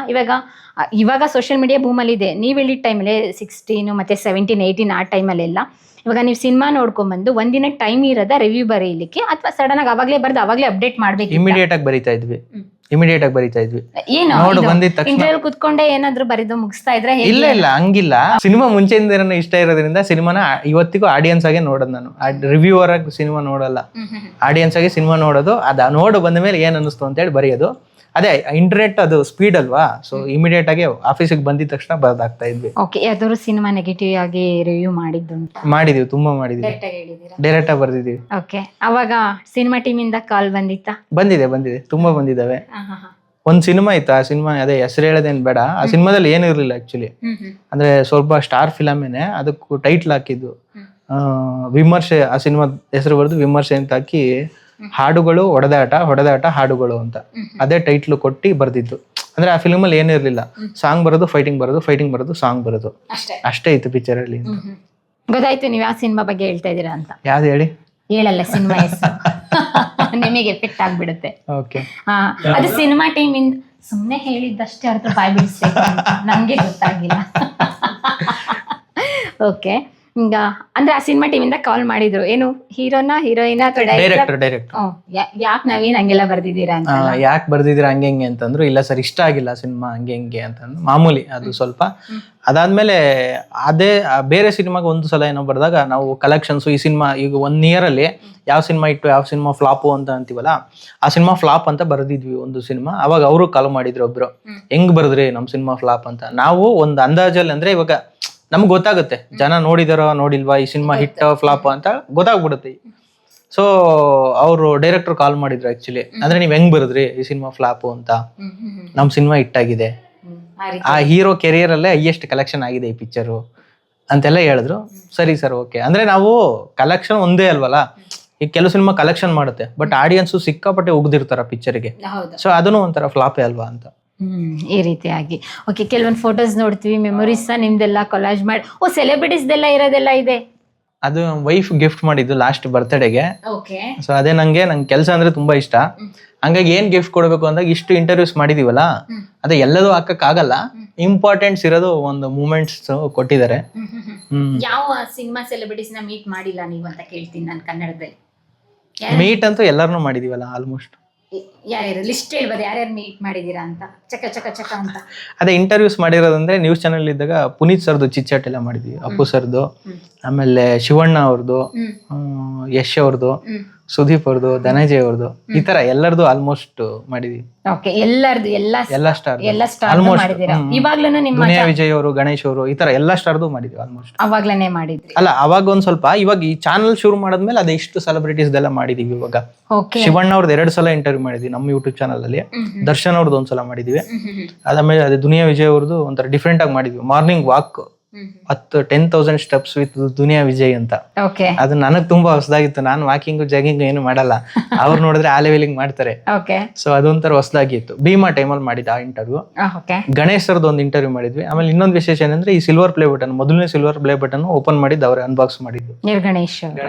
Speaker 2: ಇವಾಗ ಸೋಷಿಯಲ್ ಮೀಡಿಯಾ ಬೂಮಲ್ಲಿ ಇದೆ. ನೀವು ಹೇಳಿದ ಟೈಮಲ್ಲಿ 16 ಮತ್ತೆ 17, 18 ಆ ಟೈಮಲ್ಲೆಲ್ಲ ಇವಾಗ ನೀವು ಸಿನಿಮಾ ನೋಡ್ಕೊಂಡ್ಬಂದು ಒಂದಿನ ಟೈಮ್ ಇರೋದ ರಿವ್ಯೂ ಬರೀಲಿಕ್ಕೆ, ಅಥವಾ ಸಡನ್ ಆಗಿ ಅವಾಗಲೇ ಬರ್ದು ಅವಾಗಲೇ ಅಪ್ಡೇಟ್ ಮಾಡ್ಬೇಕು?
Speaker 1: ಇಮಿಡಿಯೇಟ್ ಆಗಿ ಬರೀತಾ ಇದ್ವಿ.
Speaker 2: ಏನು
Speaker 1: ನೋಡು ಬಂದಿದ ತಕ್ಷಣ
Speaker 2: ಇಂಟರ್ವ್ಯೂ ಕುತ್ಕೊಂಡೆ ಏನಾದ್ರು ಬರೆದು ಮುಗಿಸ್ತಾ ಇದ್ರೆ?
Speaker 1: ಇಲ್ಲ ಹಂಗಿಲ್ಲ. ಸಿನಿಮಾ ಮುಂಚೆಯಿಂದ ಇಷ್ಟ ಇರೋದ್ರಿಂದ ಸಿನಿಮಾನ ಇವತ್ತಿಗೂ ಆಡಿಯನ್ಸ್ ಆಗಿ ನೋಡೋದು ನಾನು. ರಿವ್ಯೂವರ್ ಆಗಿ ಸಿನಿಮಾ ನೋಡಲ್ಲ, ಆಡಿಯನ್ಸ್ ಆಗಿ ಸಿನಿಮಾ ನೋಡೋದು. ಅದ ನೋಡು ಬಂದ ಮೇಲೆ ಏನ್ ಅನಿಸ್ತು ಅಂತ ಹೇಳಿ ಬರೆಯೋದು. ಅದೇ ಇಂಟರ್ನೆಟ್ ಅದು ಸ್ಪೀಡ್ ಅಲ್ವಾ, ಸೊ ಇಮಿಡಿಯೇಟ್ ಆಗಿ ಆಫೀಸಿಗೆ ಬಂದಿದ ತಕ್ಷಣ ಬರ್ದಾಗ್ತಾ ಇದ್ವಿ.
Speaker 2: ಓಕೆ, ಯಾವ್ದಾದ್ರು ಸಿನಿಮಾ ನೆಗೆಟಿವ್ ಆಗಿ ರಿವ್ಯೂ
Speaker 1: ಮಾಡಿದೀವಿ, ತುಂಬಾ ಮಾಡಿದೀವಿ, ಡೈರೆಕ್ಟ್ ಆಗಿ ಬರ್ದಿದೀವಿ.
Speaker 2: ಓಕೆ, ಅವಾಗ ಸಿನಿಮಾ ಟೀಮ್ ಇಂದ ಕಾಲ್ ಬಂದಿತ್ತಾ?
Speaker 1: ಬಂದಿದೆ, ತುಂಬಾ ಬಂದಿದ್ದಾವೆ. ಒಂದ್ ಸಿನಿಮಾ ಇತ್ತು, ಆ ಸಿನಿಮಾ ಅದೇ ಹೆಸರು ಹೇಳೋದೇನ್ ಬೇಡ. ಆ ಸಿನಿಮಾದಲ್ಲಿ ಏನು ಇರ್ಲಿಲ್ಲ ಆಕ್ಚುಲಿ. ಅಂದ್ರೆ ಸ್ವಲ್ಪ ಸ್ಟಾರ್ ಫಿಲಮೇನೆ, ಅದಕ್ಕೂ ಟೈಟ್ಲ್ ಹಾಕಿದ್ದು ವಿಮರ್ಶೆ. ಆ ಸಿನಿಮಾ ಹೆಸರು ಬರೆದು ವಿಮರ್ಶೆ ಅಂತ ಹಾಕಿ, ಹಾಡುಗಳು ಹೊಡೆದಾಟ ಹಾಡುಗಳು ಅಂತ ಅದೇ ಟೈಟ್ಲು ಕೊಟ್ಟು ಬರ್ದಿದ್ದು. ಅಂದ್ರೆ ಆ ಫಿಲ್ಮ್ ಅಲ್ಲಿ ಏನೂ ಇರ್ಲಿಲ್ಲ. ಸಾಂಗ್ ಬರೋದು, ಫೈಟಿಂಗ್ ಬರೋದು, ಸಾಂಗ್ ಬರೋದು, ಅಷ್ಟೇ ಇತ್ತು ಪಿಕ್ಚರ್ ಅಲ್ಲಿ.
Speaker 2: ಗೊತ್ತಾಯ್ತು ನೀವು ಯಾವ ಸಿನಿಮಾ ಬಗ್ಗೆ ಹೇಳ್ತಾ ಇದೀರಾ ಅಂತ.
Speaker 1: ಯಾವ್ದು ಹೇಳಿ?
Speaker 2: ಹೇಳಲ್ಲ ಸಿನಿಮಾ ಹೆಸರು, ನಿಮಗೆ ಎಫೆಕ್ಟ್ ಆಗ್ಬಿಡುತ್ತೆ.
Speaker 1: ಓಕೆ,
Speaker 2: ಅದು ಸಿನಿಮಾ ಟೀಮ್ ಇಂದ ಸುಮ್ನೆ ಹೇಳಿದ್ದಷ್ಟೇ, ಅವ್ರ ಬಾಯ್ ಬಿಡಿಸ್ಬೇಕು, ನಮ್ಗೆ ಗೊತ್ತಾಗಿಲ್ಲ. ಓಕೆ, ಈಗ ಅಂದ್ರೆ ಆ ಸಿನಿಮಾ ಟೀಮ್ ಇಂದ ಕಾಲ್ ಮಾಡಿದ್ರು. ಏನು ಹೀರೋನಾ, ಹೀರೋಯಿನ್ ಅಥವಾ
Speaker 1: ಡೈರೆಕ್ಟರ್?
Speaker 2: ಯಾಕೆ ನವೀನ್ ಹಂಗೆಲ್ಲ ಬರ್ದಿದ್ದೀರಾ ಅಂತ?
Speaker 1: ಯಾಕೆ ಬರ್ದಿದ್ದೀರಾ ಹಂಗೆ ಹಿಂಗೆ ಅಂತಂದ್ರು. ಇಲ್ಲ ಸರ್, ಇಷ್ಟ ಆಗಿಲ್ಲ ಸಿನಿಮಾ ಹಂಗೆ ಹಿಂಗೆ ಅಂತಂದ್ರು. ಮಾಮೂಲಿ ಅದು ಸ್ವಲ್ಪ. ಅದಾದ್ಮೇಲೆ ಅದೇ ಬೇರೆ ಸಿನಿಮಾಗೆ ಒಂದು ಸಲ ಏನೋ ಬರ್ದಾಗ ನಾವು ಕಲೆಕ್ಷನ್ಸ್, ಈ ಸಿನಿಮಾ ಈಗ 1 year ಅಲ್ಲಿ ಯಾವ ಸಿನಿಮಾ ಇಟ್ಟು ಯಾವ ಸಿನಿಮಾ ಫ್ಲಾಪು ಅಂತ ಅಂತೀವಲ್ಲ, ಆ ಸಿನಿಮಾ ಫ್ಲಾಪ್ ಅಂತ ಬರ್ದಿದ್ವಿ ಒಂದು ಸಿನಿಮಾ. ಅವಾಗ ಅವರು ಕಾಲ್ ಮಾಡಿದ್ರು ಒಬ್ರು, ಹೆಂಗ್ ಬರ್ದ್ರಿ ನಮ್ ಸಿನಿಮಾ ಫ್ಲಾಪ್ ಅಂತ. ನಾವು ಒಂದು ಅಂದಾಜಲ್ಲಿ, ಅಂದ್ರೆ ಇವಾಗ ನಮ್ಗೆ ಗೊತ್ತಾಗುತ್ತೆ ಜನ ನೋಡಿದಾರೋ ನೋಡಿಲ್ವಾ, ಈ ಸಿನಿಮಾ ಹಿಟ್ ಫ್ಲಾಪ್ ಅಂತ ಗೊತ್ತಾಗ್ಬಿಡುತ್ತೆ. ಸೊ ಅವರು ಡೈರೆಕ್ಟರ್ ಕಾಲ್ ಮಾಡಿದ್ರು ಆಕ್ಚುಲಿ. ಅಂದ್ರೆ ನೀವ್ ಹೆಂಗ್ ಬರದ್ರಿ ಈ ಸಿನಿಮಾ ಫ್ಲಾಪು ಅಂತ, ನಮ್ ಸಿನಿಮಾ ಹಿಟ್ ಆಗಿದೆ, ಆ ಹೀರೋ ಕೆರಿಯರ್ ಅಲ್ಲೇ ಹೈಯೆಸ್ಟ್ ಕಲೆಕ್ಷನ್ ಆಗಿದೆ ಈ ಪಿಕ್ಚರು ಅಂತೆಲ್ಲ ಹೇಳಿದ್ರು. ಸರಿ ಸರ್, ಓಕೆ. ಅಂದ್ರೆ ನಾವು ಕಲೆಕ್ಷನ್ ಒಂದೇ ಅಲ್ವಲ್ಲ, ಈಗ ಕೆಲವು ಸಿನಿಮಾ ಕಲೆಕ್ಷನ್ ಮಾಡುತ್ತೆ, ಬಟ್ ಆಡಿಯನ್ಸು ಸಿಕ್ಕಾಪಟ್ಟೆ ಉಗ್ದಿರ್ತಾರ ಪಿಕ್ಚರ್ಗೆ. ಸೊ ಅದನ್ನು ಒಂಥರ ಫ್ಲಾಪೇ ಅಲ್ವಾ ಅಂತ.
Speaker 2: ಈ ರೀತಿಯಾಗಿ. ಓಕೆ, ಕೆಲವೊಂದು ಫೋಟೋಸ್ ನೋಡ್ತೀವಿ, ಮೆಮೊರೀಸ್ ನಿಮ್ದೆಲ್ಲ ಕೊಲಾಜ್ ಮಾಡಿ, ಸೆಲೆಬ್ರಿಟೀಸ್ದೆಲ್ಲ ಇರೋದೆಲ್ಲ ಇದೆ.
Speaker 1: ಅದು ವೈಫ್ ಗಿಫ್ಟ್ ಮಾಡಿದ್ದು ಲಾಸ್ಟ್ ಬರ್ತ್ಡೇಗೆ.
Speaker 2: ಓಕೆ,
Speaker 1: ಸೊ ಅದೇ ನಂಗೆ ಕೆಲಸ ಅಂದ್ರೆ ತುಂಬಾ ಇಷ್ಟ. ಹಂಗಾಗಿ ಏನ್ ಗಿಫ್ಟ್ ಕೊಡ್ಬೇಕು ಅಂದಾಗ ಇಷ್ಟು ಇಂಟರ್ವ್ಯೂಸ್ ಮಾಡಿದೀವಲ್ಲ, ಅದೇ ಎಲ್ಲದೂ ಹಾಕಕ್ ಆಗಲ್ಲ, ಇಂಪಾರ್ಟೆಂಟ್ಸ್ ಇರೋದು ಒಂದು ಮೂಮೆಂಟ್ಸ್ ಕೊಟ್ಟಿದ್ದಾರೆ.
Speaker 2: ಯಾವ ಸಿನಿಮಾ ಸೆಲೆಬ್ರಿಟೀಸ್ ನ ಮೀಟ್ ಮಾಡಿಲ್ಲ ನೀವು ಅಂತ ಕೇಳ್ತೀನಿ ನಾನು ಕನ್ನಡದಲ್ಲಿ.
Speaker 1: ಮೀಟ್ ಅಂತೂ ಎಲ್ಲಾರನ್ನೂ ಮಾಡಿದೀವಲ್ಲ ಆಲ್ಮೋಸ್ಟ್.
Speaker 2: ಯಾರ್ಯಾರು ಲಿಸ್ಟ್ ಹೇಳ್ಬೋದು, ಯಾರ್ಯಾರು ಮೀಟ್ ಮಾಡಿದೀರಾ ಅಂತ? ಚಕ ಅಂತ.
Speaker 1: ಅದೇ ಇಂಟರ್ವ್ಯೂಸ್ ಮಾಡಿರೋದಂದ್ರೆ ನ್ಯೂಸ್ ಚಾನೆಲ್ ಇದ್ದಾಗ ಪುನೀತ್ ಸರ್ದು ಚಿಚ್ಚಾಟ್ ಎಲ್ಲ ಮಾಡಿದ್ವಿ, ಅಪ್ಪು ಸರ್ದು, ಆಮೇಲೆ ಶಿವಣ್ಣ ಅವ್ರದ್ದು, ಯಶ್ ಅವ್ರದ್ದು. ಸುದೀಪ್ ಅವ್ರದ್ದು, ಧನಂಜಯ್ ಅವ್ರದ್ದು, ಈ ತರ ಎಲ್ಲರದು ಆಲ್ಮೋಸ್ಟ್ ಮಾಡಿದೀವಿ.
Speaker 2: ಓಕೆ, ಎಲ್ಲರದು
Speaker 1: ಎಲ್ಲ ಸ್ಟಾರ್
Speaker 2: ಎಲ್ಲ ಸ್ಟಾರ್ ಮಾಡಿದೀರಾ? ಇವಾಗ್ಲೂ ನಿಮ್ಮ
Speaker 1: ದುನಿಯಾ ವಿಜಯ್ ಅವರು, ಗಣೇಶ್ ಅವರು, ಈ ತರ ಎಲ್ಲ ಸ್ಟಾರ್ದು ಮಾಡಿದ್ವಿ ಆಲ್ಮೋಸ್ಟ್.
Speaker 2: ಅವಾಗ್ಲೇನೆ ಮಾಡಿದ್ರಿ?
Speaker 1: ಅಲ್ಲ, ಅವಾಗ ಒಂದ್ ಸ್ವಲ್ಪ, ಇವಾಗ ಈ ಚಾನಲ್ ಶುರು ಮಾಡಾದ್ಮೇಲೆ ಅದೇ ಇಷ್ಟು ಸೆಲೆಬ್ರಿಟೀಸ್ ಎಲ್ಲ ಮಾಡಿದೀವಿ. ಇವಾಗ
Speaker 2: ಓಕೆ,
Speaker 1: ಶಿವಣ್ಣ ಅವ್ರದ್ದು 2 ಸಲ ಇಂಟರ್ವ್ಯೂ ಮಾಡಿದ್ವಿ ನಮ್ಮ ಯೂಟ್ಯೂಬ್ ಚಾನಲ್ ಅಲ್ಲಿ. ದರ್ಶನ್ ಅವ್ರದ್ದು 1 ಸಲ ಮಾಡಿದೀವಿ. ಅದಾದ್ಮೇಲೆ ಅದೇ ದುನಿಯಾ ವಿಜಯ್ ಅವ್ರದ್ದು ಒಂಥರ ಡಿಫ್ರೆಂಟ್ ಆಗಿ ಮಾಡಿದ್ವಿ. Morning walk 10,000 steps with Duniya Vijay ಅಂತ.
Speaker 2: ಓಕೆ,
Speaker 1: ಅದು ನನಗ್ ತುಂಬಾ ಹೊಸದಾಗಿತ್ತು. ನಾನು ವಾಕಿಂಗ್ ಜಾಗಿಂಗ್ ಏನು ಮಾಡಲ್ಲ, ಅವ್ರು ನೋಡಿದ್ರೆ ಆ ಲೆವೆಲಿಂಗ್ ಮಾಡ್ತಾರೆ.
Speaker 2: ಓಕೆ,
Speaker 1: ಸೊ ಅದೊಂಥರ ಹೊಸದಾಗಿತ್ತು. ಭೀಮಾ ಟೈಮಲ್ಲಿ ಮಾಡಿದ ಆ ಇಂಟರ್ವ್ಯೂ.
Speaker 2: ಓಕೆ,
Speaker 1: ಗಣೇಶ್ ಸರ್ದು ಒಂದು ಇಂಟರ್ವ್ಯೂ ಮಾಡಿದ್ವಿ. ಆಮೇಲೆ ಇನ್ನೊಂದು ವಿಶೇಷ ಏನಂದ್ರೆ, ಈ ಸಿಲ್ವರ್ ಪ್ಲೇ ಬಟನ್, ಮೊದಲನೇ ಸಿಲ್ವರ್ ಪ್ಲೇ ಬಟನ್ ಓಪನ್ ಮಾಡಿದ್ದು ಅವ್ರೆ, ಅನ್ಬಾಕ್ಸ್ ಮಾಡಿದ್ದು.
Speaker 2: ನೀವು ಗಣೇಶ್,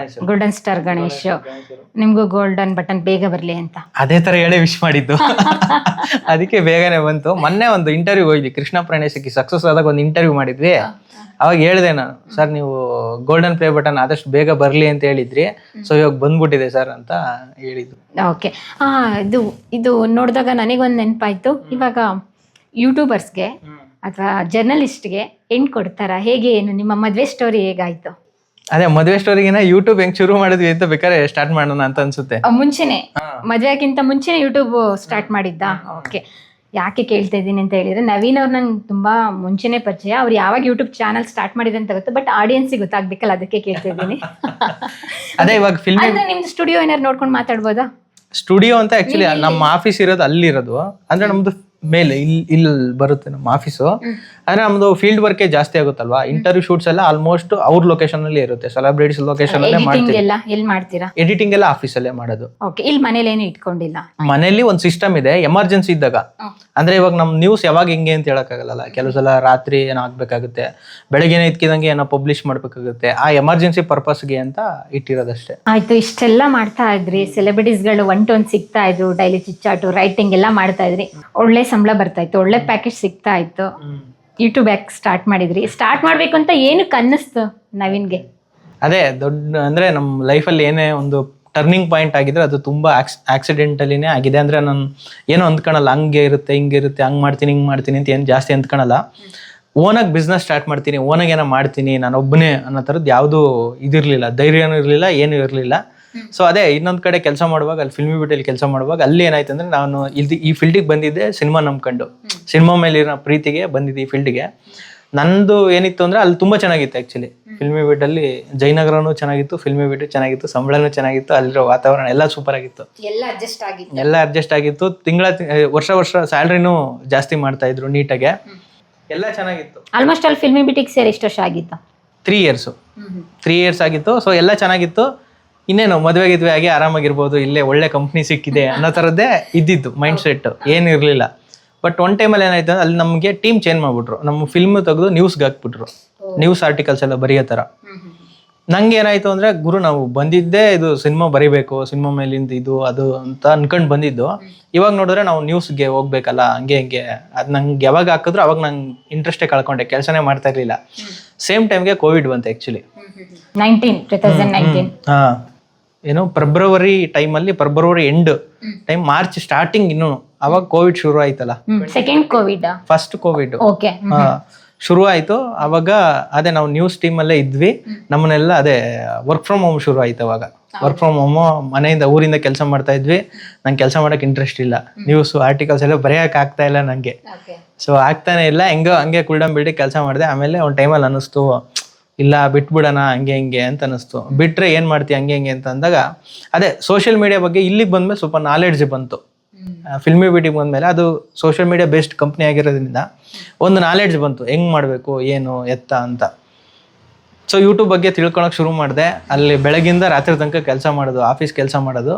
Speaker 2: ಗೋಲ್ಡನ್ ಸ್ಟಾರ್ ಗಣೇಶ್, ನಿಮ್ಗೂ ಗೋಲ್ಡನ್ ಬಟನ್ ಬೇಗ ಬರ್ಲಿ ಅಂತ
Speaker 1: ಅದೇ ತರ ಹೇಳಿ ವಿಶ್ ಮಾಡಿದ್ದು. ಅದಕ್ಕೆ ಬೇಗನೆ ಬಂತು. ಮೊನ್ನೆ ಒಂದು ಇಂಟರ್ವ್ಯೂ ಹೋಗಿದ್ವಿ, ಕೃಷ್ಣ ಪ್ರಣೇಶಕ್ಕೆ ಸಕ್ಸಸ್ ಆದಾಗ ಒಂದು ಇಂಟರ್ವ್ಯೂ ಮಾಡಿದ್ವಿ. ಅವಾಗ ಹೇಳಿದೆ ನಾನು, ಸರ್ ನೀವು ಗೋಲ್ಡನ್ ಪ್ಲೇ ಬಟನ್ ಆದಷ್ಟು ಬೇಗ ಬರ್ಲಿ ಅಂತ ಹೇಳಿದ್ರಿ, ಸೊ ಇವಾಗ ಬಂದ್ಬಿಟ್ಟಿದೆ ಸರ್ ಅಂತ ಹೇಳಿದ್ದು.
Speaker 2: ಓಕೆ, ಇದು ನೋಡಿದಾಗ ನನಗೊಂದು ನೆನಪಾಯ್ತು. ಇವಾಗ ಯೂಟ್ಯೂಬರ್ಸ್ಗೆ ಅಥವಾ ಜರ್ನಲಿಸ್ಟ್ಗೆ ಹೆಣ್ಣು ಕೊಡ್ತಾರ, ಹೇಗೆ, ಏನು ನಿಮ್ಮ ಮದುವೆ ಸ್ಟೋರಿ ಹೇಗಾಯ್ತು?
Speaker 1: ಅದೇ ಮದುವೆ ಸ್ಟೋರಿಗಿನ ಯೂಟ್ಯೂಬ್ ಹೆಂಗ್ ಶುರು ಮಾಡಿದ್ವಿ ಅಂತ ಬೇಕಾದ್ರೆ ಸ್ಟಾರ್ಟ್ ಮಾಡೋಣ ಅಂತ ಅನ್ಸುತ್ತೆ.
Speaker 2: ಮುಂಚೆನೆ, ಮದುವೆಗಿಂತ ಮುಂಚೆನೆ ಯೂಟ್ಯೂಬ್ ಸ್ಟಾರ್ಟ್ ಮಾಡಿದ್ದ? ಓಕೆ, ಯಾಕೆ ಕೇಳ್ತಾ ಇದ್ದೀನಿ ಅಂತ ಹೇಳಿದ್ರೆ, ನವೀನ್ ಅವ್ರು ನಂಗೆ ತುಂಬಾ ಮುಂಚೆನೆ ಪರಿಚಯ. ಅವ್ರು ಯಾವಾಗ ಯೂಟ್ಯೂಬ್ ಚಾನಲ್ ಸ್ಟಾರ್ಟ್ ಮಾಡಿದೆ ಅಂತ ಗೊತ್ತು, ಬಟ್ ಆಡಿಯನ್ಸ್ಗೆ ಗೊತ್ತಾಗ್ಬೇಕಲ್ಲ, ಅದಕ್ಕೆ ಕೇಳ್ತಾ ಇದ್ದೀನಿ.
Speaker 1: ಅದೇ ಇವಾಗ ಫಿಲ್ಮ್
Speaker 2: ಅಂದ್ರೆ ನಿಮ್ದು ಸ್ಟುಡಿಯೋ ಏನಾರು ನೋಡ್ಕೊಂಡು ಮಾತಾಡ್ಬೋದಾ?
Speaker 1: ಸ್ಟುಡಿಯೋ ಅಂತ ಆಕ್ಚುಲಿ ನಮ್ಮ ಆಫೀಸ್ ಇರೋದು ಅಲ್ಲಿರೋದು. ಅಂದ್ರೆ ನಮ್ದು ಮೇಲೆ ಇಲ್ಲಿ ಬರುತ್ತೆ ನಮ್ಮ ಆಫೀಸು. ಅಂದ್ರೆ ನಮ್ದು ಫೀಲ್ಡ್ ವರ್ಕೇ ಜಾಸ್ತಿ ಆಗುತ್ತಲ್ವಾ. ಇಂಟರ್ವ್ಯೂ ಶೂಟ್ಸ್ ಎಲ್ಲ ಆಲ್ಮೋಸ್ಟ್ ಅವ್ರ ಲೊಕೇಶನ್ ಅಲ್ಲಿ ಇರುತ್ತೆ, ಸೆಲೆಬ್ರಿಟೀಸ್ ಲೊಕೇಶನ್ ಅಲ್ಲೇ ಮಾಡ್ತೀವಿ.
Speaker 2: ಎಲ್ಲಿ ಮಾಡ್ತೀರಾ?
Speaker 1: ಎಡಿಟಿಂಗ್ ಎಲ್ಲ ಆಫೀಸ್ ಅಲ್ಲೇ ಮಾಡೋದು.
Speaker 2: ಓಕೆ, ಇಲ್ಲಿ ಮನೇಲಿ ಏನು ಇಟ್ಕೊಂಡಿಲ್ಲ?
Speaker 1: ಮನೇಲಿ ಒಂದು ಸಿಸ್ಟಮ್ ಇದೆ, ಎಮರ್ಜೆನ್ಸಿ ಇದ್ದಾಗ. ಅಂದ್ರೆ ಇವಾಗ ನಮ್ ನ್ಯೂಸ್ ಯಾವಾಗ ಹೆಂಗೆ ಅಂತ ಹೇಳಕ್ಕಾಗಲ್ಲ. ಕೆಲವು ಸಲ ರಾತ್ರಿ ಏನೋ ಆಗ್ಬೇಕಾಗುತ್ತೆ, ಬೆಳಗ್ಗೆನೇ ಇದ್ಕಿದಂಗೆ ಏನೋ ಪಬ್ಲಿಷ್ ಮಾಡ್ಬೇಕಾಗುತ್ತೆ. ಆ ಎಮರ್ಜೆನ್ಸಿ ಪರ್ಪಸ್ಗೆ ಅಂತ ಇಟ್ಟಿರೋದಷ್ಟೇ.
Speaker 2: ಆಯ್ತು, ಇಷ್ಟೆಲ್ಲ ಮಾಡ್ತಾ ಇದ್ರಿ, ಸೆಲೆಬ್ರಿಟೀಸ್ಗಳು 1 to 1 ಸಿಗ್ತಾ ಇದ್ರು, ಡೈಲಿ ಚಿಚ್ಚಾಟು, ರೈಟಿಂಗ್ ಎಲ್ಲ ಮಾಡ್ತಾ ಇದ್ರಿ, ಒಳ್ಳೆ ಸಂಬಳ ಬರ್ತಾ ಇತ್ತು, ಒಳ್ಳೆ ಪ್ಯಾಕೇಜ್ ಸಿಗ್ತಾ ಇತ್ತು. ಯೂಟ್ಯೂಬ್ ಯಾಕೆ ಸ್ಟಾರ್ಟ್ ಮಾಡಿದ್ರಿ? ಸ್ಟಾರ್ಟ್ ಮಾಡ್ಬೇಕು ಅಂತ ಏನಕ್ಕೆ ಅನ್ನಿಸ್ತು ನವೀನ್ಗೆ? ಅದೇ
Speaker 1: ದೊಡ್ಡ ಅಂದ್ರೆ ನಮ್ಮ ಲೈಫಲ್ಲಿ ಏನೇ ಒಂದು ಟರ್ನಿಂಗ್ ಪಾಯಿಂಟ್ ಆಗಿದ್ರೆ ಅದು ತುಂಬಾ ಆಕ್ಸಿಡೆಂಟಲಿನೇ ಆಗಿದೆ. ಅಂದ್ರೆ ನಾನು ಏನೋ ಅಂದ್ಕೊಳಲ್ಲ, ಹಂಗೆ ಇರುತ್ತೆ ಹಿಂಗೆ ಇರುತ್ತೆ, ಹಂಗೆ ಮಾಡ್ತೀನಿ ಹಿಂಗೆ ಮಾಡ್ತೀನಿ ಅಂತ ಏನು ಜಾಸ್ತಿ ಅಂದ್ಕೊಳಲ್ಲ. ಓನಾಗಿ ಬಿಸ್ನೆಸ್ ಸ್ಟಾರ್ಟ್ ಮಾಡ್ತೀನಿ, ಓನಾಗಿ ಏನೋ ಮಾಡ್ತೀನಿ ನಾನು ಒಬ್ಬನೇ ಅನ್ನೋ ಥರದ್ದು ಯಾವುದೂ ಇದಿರಲಿಲ್ಲ, ಧೈರ್ಯನೂ ಇರಲಿಲ್ಲ, ಏನೂ ಇರಲಿಲ್ಲ. ಸೊ ಅದೇ ಇನ್ನೊಂದು ಕಡೆ ಕೆಲಸ ಮಾಡುವಾಗ, ಅಲ್ಲಿ ಫಿಲ್ಮಿ ಬಿಟಲ್ಲಿ ಕೆಲಸ ಮಾಡುವಾಗ ಅಲ್ಲಿ ಏನಾಯ್ತು ಅಂದ್ರೆ, ನಾನು ಈ ಫೀಲ್ಡಿಗೆ ಬಂದಿದ್ದೆ ಸಿನಿಮಾ ನಂಬ್ಕೊಂಡು, ಸಿನಿಮಾ ಮೇಲಿರೋ ಪ್ರೀತಿಗೆ ಬಂದಿದ್ದೆ ಈ ಫೀಲ್ಡ್ಗೆ. ನಂದು ಏನಿತ್ತು ಅಂದ್ರೆ ಅಲ್ಲಿ ತುಂಬಾ ಚೆನ್ನಾಗಿತ್ತು ಆಕ್ಚುಲಿ. ಫಿಲ್ಮಿ ಬಿಟಲ್ಲಿ ಜಯನಗರನೂ ಚೆನ್ನಾಗಿತ್ತು, ಫಿಲ್ಮಿ ಬಿಟ್ ಚೆನ್ನಾಗಿತ್ತು, ಸಂಬಳನೂ ಚೆನ್ನಾಗಿತ್ತು, ಅಲ್ಲಿರೋ ವಾತಾವರಣ ಎಲ್ಲ ಸೂಪರ್ ಆಗಿತ್ತು, ಎಲ್ಲ ಅಡ್ಜಸ್ಟ್ ಆಗಿತ್ತು. ವರ್ಷ ಸ್ಯಾಲ್ರಿನೂ ಜಾಸ್ತಿ ಮಾಡ್ತಾ ಇದ್ರು ನೀಟಾಗೆ, ಎಲ್ಲ ಚೆನ್ನಾಗಿತ್ತು.
Speaker 2: ಆಲ್ಮೋಸ್ಟ್ ಅಲ್ಲಿ ಫಿಲ್ಮಿ ಬಿಟಿಗೆ ಸೇರಿ ಎಷ್ಟು ವರ್ಷ ಆಗಿತ್ತು?
Speaker 1: 3 ಇಯರ್ಸ್ ಆಗಿತ್ತು. ಸೊ ಎಲ್ಲ ಚೆನ್ನಾಗಿತ್ತು. ಇನ್ನೇನು ಮದುವೆ ಆಗಿ ಆರಾಮಾಗಿರ್ಬೋದು, ಇಲ್ಲೇ ಒಳ್ಳೆ ಕಂಪ್ನಿ ಸಿಕ್ಕಿದೆ ಅನ್ನೋ ಥರದ್ದೇ ಇದ್ದಿದ್ದು ಮೈಂಡ್ ಸೆಟ್, ಏನು ಇರಲಿಲ್ಲ. ಬಟ್ ಒನ್ ಟೈಮಲ್ಲಿ ಏನಾಯ್ತು ಅಂದ್ರೆ, ಅಲ್ಲಿ ನಮಗೆ ಟೀಮ್ ಚೇಂಜ್ ಮಾಡ್ಬಿಟ್ರು. ನಮ್ಮ ಫಿಲ್ಮ್ ತೆಗೆದು ನ್ಯೂಸ್ಗೆ ಹಾಕ್ಬಿಟ್ರು, ನ್ಯೂಸ್ ಆರ್ಟಿಕಲ್ಸ್ ಎಲ್ಲ ಬರೆಯೋ ಥರ. ನಂಗೆ ಏನಾಯ್ತು ಅಂದ್ರೆ, ಗುರು ನಾವು ಬಂದಿದ್ದೇ ಇದು ಸಿನಿಮಾ ಬರೀಬೇಕು, ಸಿನಿಮಾ ಮೇಲಿಂದ ಇದು ಅದು ಅಂತ ಅನ್ಕೊಂಡು ಬಂದಿದ್ದು. ಇವಾಗ ನೋಡಿದ್ರೆ ನಾವು ನ್ಯೂಸ್ಗೆ ಹೋಗ್ಬೇಕಲ್ಲ, ಹಂಗೆ ಅದು ನಂಗೆ ಯಾವಾಗ ಹಾಕಿದ್ರು ಅವಾಗ ನಂಗೆ ಇಂಟ್ರೆಸ್ಟೇ ಕಳ್ಕೊಂಡೆ, ಕೆಲಸನೇ ಮಾಡ್ತಾ ಇರಲಿಲ್ಲ. ಸೇಮ್ ಟೈಮ್ಗೆ ಕೋವಿಡ್ ಬಂತು ಆ್ಯಕ್ಚುಲಿ,
Speaker 2: 2019.
Speaker 1: ಏನು ಫೆಬ್ರವರಿ ಟೈಮಲ್ಲಿ, February end time, March starting ಇನ್ನು ಅವಾಗ ಕೋವಿಡ್ ಶುರು ಆಯ್ತಲ್ಲ.
Speaker 2: ಸೆಕೆಂಡ್ ಕೋವಿಡ್,
Speaker 1: ಫಸ್ಟ್ ಕೋವಿಡ್ ಶುರು ಆಯ್ತು. ಅವಾಗ ಅದೇ ನಾವು ನ್ಯೂಸ್ ಟೀಮಲ್ಲೇ ಇದ್ವಿ, ನಮ್ಮನ್ನೆಲ್ಲ ಅದೇ ವರ್ಕ್ ಫ್ರಮ್ ಹೋಮ್ ಶುರು ಆಯ್ತು. ಅವಾಗ ವರ್ಕ್ ಫ್ರಮ್ ಹೋಮ್, ಮನೆಯಿಂದ ಊರಿಂದ ಕೆಲಸ ಮಾಡ್ತಾ ಇದ್ವಿ. ನಂಗೆ ಕೆಲಸ ಮಾಡಕ್ಕೆ ಇಂಟ್ರೆಸ್ಟ್ ಇಲ್ಲ, ನ್ಯೂಸ್ ಆರ್ಟಿಕಲ್ಸ್ ಎಲ್ಲ ಬರೆಯಕ್ಕೆ ಆಗ್ತಾ ಇಲ್ಲ ನನಗೆ. ಸೊ ಆಗ್ತಾನೆ ಇಲ್ಲ, ಹಂಗೆ ಕುಲ್ಡಮ್ ಬಿಟ್ಟು ಕೆಲಸ ಮಾಡಿದೆ. ಆಮೇಲೆ ಒಂದು ಟೈಮಲ್ಲಿ ಅನ್ನಿಸ್ತು, ಇಲ್ಲ ಬಿಟ್ಬಿಡೋಣ ಹಂಗೆ ಹಿಂಗೆ ಅಂತ ಅನ್ನಿಸ್ತು. ಬಿಟ್ರೆ ಏನು ಮಾಡ್ತೀವಿ ಹಂಗೆ ಹಿಂಗೆ ಅಂತ ಅಂದಾಗ, ಅದೇ ಸೋಷಿಯಲ್ ಮೀಡಿಯಾ ಬಗ್ಗೆ ಇಲ್ಲಿಗೆ ಬಂದ್ಮೇಲೆ ಸ್ವಲ್ಪ ನಾಲೆಡ್ಜ್ ಬಂತು. ಫಿಲ್ಮಿ ಬಿಟಿಗೆ ಬಂದಮೇಲೆ, ಅದು ಸೋಷಿಯಲ್ ಮೀಡಿಯಾ ಬೇಸ್ಡ್ ಕಂಪ್ನಿ ಆಗಿರೋದ್ರಿಂದ ಒಂದು ನಾಲೆಡ್ಜ್ ಬಂತು, ಹೆಂಗೆ ಮಾಡಬೇಕು ಏನು ಎತ್ತ ಅಂತ. ಸೊ ಯೂಟ್ಯೂಬ್ ಬಗ್ಗೆ ತಿಳ್ಕೊಳಕ್ಕೆ ಶುರು ಮಾಡಿದೆ. ಅಲ್ಲಿ ಬೆಳಗಿಂದ ರಾತ್ರಿ ತನಕ ಕೆಲಸ ಮಾಡೋದು, ಆಫೀಸ್ ಕೆಲಸ ಮಾಡೋದು,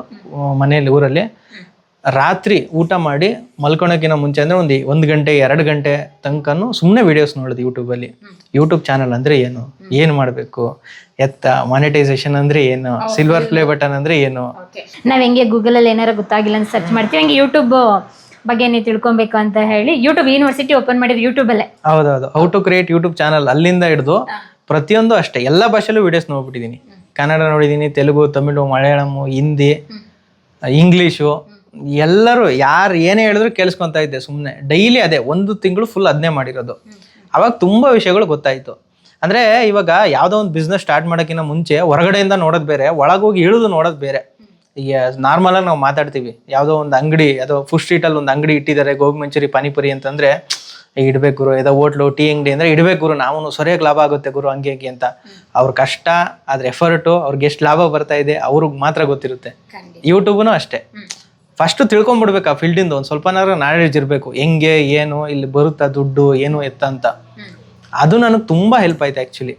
Speaker 1: ಮನೆಯಲ್ಲಿ ಊರಲ್ಲಿ. ರಾತ್ರಿ ಊಟ ಮಾಡಿ ಮಲ್ಕೊಳಕ್ಕಿಂತ ಮುಂಚೆ ಅಂದರೆ 1 ಗಂಟೆ 2 ಗಂಟೆ ತನಕನೂ ಸುಮ್ಮನೆ ವೀಡಿಯೋಸ್ ನೋಡೋದು ಯೂಟ್ಯೂಬಲ್ಲಿ. ಯೂಟ್ಯೂಬ್ ಚಾನಲ್ ಅಂದರೆ ಏನು ಮಾಡಬೇಕು, ಎತ್ತ ಮಾನಿಟೈಸೇಷನ್ ಅಂದರೆ ಏನು, ಸಿಲ್ವರ್ ಪ್ಲೇ ಬಟನ್ ಅಂದರೆ ಏನು.
Speaker 2: ನಾವು ಹೆಂಗೆ ಗೂಗಲಲ್ಲಿ ಏನಾರು ಗೊತ್ತಾಗಿಲ್ಲ ಅಂತ ಸರ್ಚ್ ಮಾಡ್ತೀವಿ, ಹಂಗೆ ಯೂಟ್ಯೂಬ್ ಬಗ್ಗೆ ನೀವು ತಿಳ್ಕೊಬೇಕು ಅಂತ ಹೇಳಿ ಯೂಟ್ಯೂಬ್ ಯೂನಿವರ್ಸಿಟಿ ಓಪನ್ ಮಾಡಿದ್ವಿ ಯೂಟ್ಯೂಬಲ್ಲೇ.
Speaker 1: ಹೌದೌದು, how to create YouTube channel, ಅಲ್ಲಿಂದ ಹಿಡಿದು ಪ್ರತಿಯೊಂದು ಅಷ್ಟೇ ಎಲ್ಲ ಭಾಷೆಲ್ಲೂ ವೀಡಿಯೋಸ್ ನೋಡ್ಬಿಟ್ಟಿದ್ದೀನಿ. ಕನ್ನಡ ನೋಡಿದ್ದೀನಿ, ತೆಲುಗು, ತಮಿಳು, ಮಲಯಾಳಮು, ಹಿಂದಿ, ಇಂಗ್ಲೀಷು, ಎಲ್ಲರೂ ಯಾರು ಏನೇ ಹೇಳಿದ್ರು ಕೇಳಿಸ್ಕೊತಾ ಇದ್ದೆ ಸುಮ್ಮನೆ. ಡೈಲಿ ಅದೇ 1 ತಿಂಗಳು ಫುಲ್ ಅದನ್ನೇ ಮಾಡಿರೋದು. ಅವಾಗ ತುಂಬ ವಿಷಯಗಳು ಗೊತ್ತಾಯಿತು. ಅಂದರೆ ಇವಾಗ ಯಾವುದೋ ಒಂದು ಬಿಸ್ನೆಸ್ ಸ್ಟಾರ್ಟ್ ಮಾಡೋಕ್ಕಿಂತ ಮುಂಚೆ ಹೊರಗಡೆಯಿಂದ ನೋಡೋದು ಬೇರೆ, ಒಳಗೋಗಿ ಇಳಿದು ನೋಡೋದು ಬೇರೆ. ಈಗ ನಾರ್ಮಲ್ ಆಗಿ ನಾವು ಮಾತಾಡ್ತೀವಿ, ಯಾವುದೋ ಒಂದು ಅಂಗಡಿ, ಯಾವುದೋ ಫುಡ್ ಸ್ಟ್ರೀಟಲ್ಲಿ ಒಂದು ಅಂಗಡಿ ಇಟ್ಟಿದ್ದಾರೆ, ಗೋಬಿ ಮಂಚೂರಿ ಪಾನಿಪುರಿ ಅಂತಂದ್ರೆ ಇಡ್ಬೇಕು ಗುರು, ಯಾವುದೋ ಹೋಟ್ಲು ಟೀ ಅಂಗಡಿ ಅಂದ್ರೆ ಇಡ್ಬೇಕು ಗುರು, ನಾವು ಸರಿಯಾಗಿ ಲಾಭ ಆಗುತ್ತೆ ಗುರು ಹಂಗೆ ಹಂಗೆ ಅಂತ. ಅವ್ರ ಕಷ್ಟ, ಅದ್ರ ಎಫರ್ಟು, ಅವ್ರಿಗೆ ಎಷ್ಟು ಲಾಭ ಬರ್ತಾ ಇದೆ ಅವ್ರಿಗೆ ಮಾತ್ರ ಗೊತ್ತಿರುತ್ತೆ. ಯೂಟ್ಯೂಬ್ನು ಅಷ್ಟೇ, ಫಸ್ಟ್ ತಿಳ್ಕೊಂಬಿಡ್ಬೇಕು ಆ ಫೀಲ್ಡಿಂದ, ಒಂದು ಸ್ವಲ್ಪನಾದ್ರೂ ನಾಲೆಡ್ಜ್ ಇರಬೇಕು, ಹೆಂಗೆ ಏನು ಇಲ್ಲಿ ಬರುತ್ತಾ ದುಡ್ಡು ಏನು ಎತ್ತ ಅಂತ. ಅದು ನನಗೆ ತುಂಬಾ ಹೆಲ್ಪ್ ಆಯ್ತು ಆ್ಯಕ್ಚುಲಿ.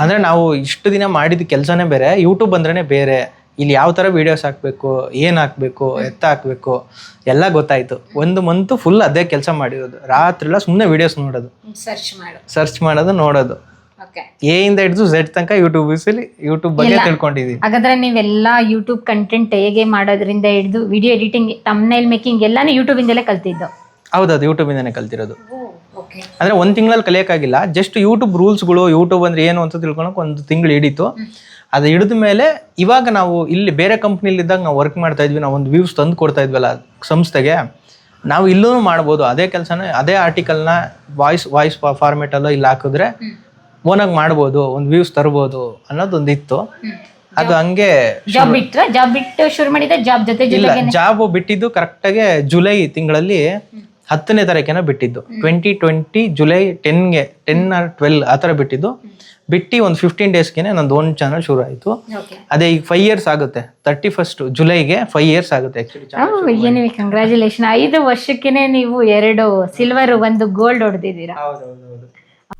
Speaker 1: ಅಂದ್ರೆ ನಾವು ಇಷ್ಟು ದಿನ ಮಾಡಿದ ಕೆಲಸನೇ ಬೇರೆ, ಯೂಟ್ಯೂಬ್ ಅಂದ್ರೇ ಬೇರೆ. ಇಲ್ಲಿ ಯಾವ ಥರ ವೀಡಿಯೋಸ್ ಹಾಕಬೇಕು, ಏನು ಹಾಕಬೇಕು, ಎತ್ತ ಹಾಕಬೇಕು ಎಲ್ಲ ಗೊತ್ತಾಯ್ತು. ಒಂದು ಮಂತು ಫುಲ್ ಅದೇ ಕೆಲಸ ಮಾಡಿರೋದು, ರಾತ್ರಿ ಎಲ್ಲ ಸುಮ್ಮನೆ ವೀಡಿಯೋಸ್ ನೋಡೋದು, ಸರ್ಚ್ ಮಾಡೋದು, ನೋಡೋದು. ಎ ಇಂದ ಹಿಡಿದು ಝೆಡ್ ತನಕ ಯೂಟ್ಯೂಬ್ ಬಗ್ಗೆ ತಿಳ್ಕೊಂಡಿದ್ದೀವಿ.
Speaker 2: ಹಾಗಾದ್ರೆ ನೀವೆಲ್ಲ ಯೂಟ್ಯೂಬ್ ಕಂಟೆಂಟ್ ಹೇಗೆ ಮಾಡೋದ್ರಿಂದ ಹಿಡಿದು ವಿಡಿಯೋ ಎಡಿಟಿಂಗ್, ಥಂಬ್ನೇಲ್ ಮೇಕಿಂಗ್ ಎಲ್ಲಾನು ಯೂಟ್ಯೂಬ್ ಇಂದಲೇ ಕಲ್ತಿದ್ದು?
Speaker 1: ಹೌದೌದು, ಯೂಟ್ಯೂಬ್ ಇಂದಾನೆ ಕಲ್ತಿರೋದು. ಅಂದ್ರೆ ಒಂದ್ ತಿಂಗಳಲ್ಲಿ ಕಲಿಯಕ್ಕಾಗಿಲ್ಲ, ಜಸ್ಟ್ ಯೂಟ್ಯೂಬ್ ರೂಲ್ಸ್ಗಳು, ಯೂಟ್ಯೂಬ್ ಅಂದ್ರೆ ಏನು ಅಂತ ತಿಳ್ಕೊಳಕ್ ಒಂದು ತಿಂಗಳು ಹಿಡಿತು. ಅದು ಹಿಡಿದ ಮೇಲೆ ಇವಾಗ ನಾವು ಇಲ್ಲಿ ಬೇರೆ ಕಂಪ್ನಿಲಿ ಇದ್ದಾಗ ನಾವು ವರ್ಕ್ ಮಾಡ್ತಾ ಇದ್ವಿ, ನಾವು ಒಂದು ವ್ಯೂಸ್ ತಂದು ಕೊಡ್ತಾ ಇದ್ವಲ್ಲ ಸಂಸ್ಥೆಗೆ, ನಾವು ಇಲ್ಲೂ ಮಾಡ್ಬೋದು ಅದೇ ಕೆಲಸನ, ಅದೇ ಆರ್ಟಿಕಲ್ನ ವಾಯ್ಸ್ ಫಾರ್ಮೇಟಲ್ಲೋ ಇಲ್ಲಿ ಹಾಕಿದ್ರೆ ಓನಾಗಿ ಮಾಡ್ಬೋದು, ಒಂದು ವ್ಯೂಸ್ ತರ್ಬೋದು ಅನ್ನೋದೊಂದಿತ್ತು. ಅದು ಹಂಗೆ
Speaker 2: ಜಾಬ್ ಬಿಟ್ಟು ಶುರು ಮಾಡಿದ್ರೆ ಜಾಬ್
Speaker 1: ಬಿಟ್ಟಿದ್ದು ಕರೆಕ್ಟಾಗಿ ಜುಲೈ ತಿಂಗಳಲ್ಲಿ 10ನೇ ತಾರೀಕೇನೋ ಬಿಟ್ಟಿದ್ದು, 2020 ಜುಲೈ 10 or 12 ಆ ಥರ ಬಿಟ್ಟಿದ್ದು. ಬಿಟ್ಟು ಒಂದು 15 ಡೇಸ್ಗೆ ನಂದು ಓನ್ ಚಾನಲ್ ಶುರು ಆಯಿತು. ಅದೇ ಈಗ 5 years ಆಗುತ್ತೆ, 31st ಜುಲೈಗೆ 5 years ಆಗುತ್ತೆ ಆ್ಯಕ್ಚುಲಿ.
Speaker 2: ಏನಿವೆ, ಕಂಗ್ರ್ಯಾಚುಲೇಷನ್. 5 ವರ್ಷಕ್ಕೇನೆ ನೀವು 2 ಸಿಲ್ವರ್ 1 ಗೋಲ್ಡ್ ಹೊಡೆದಿದ್ದೀರಾ.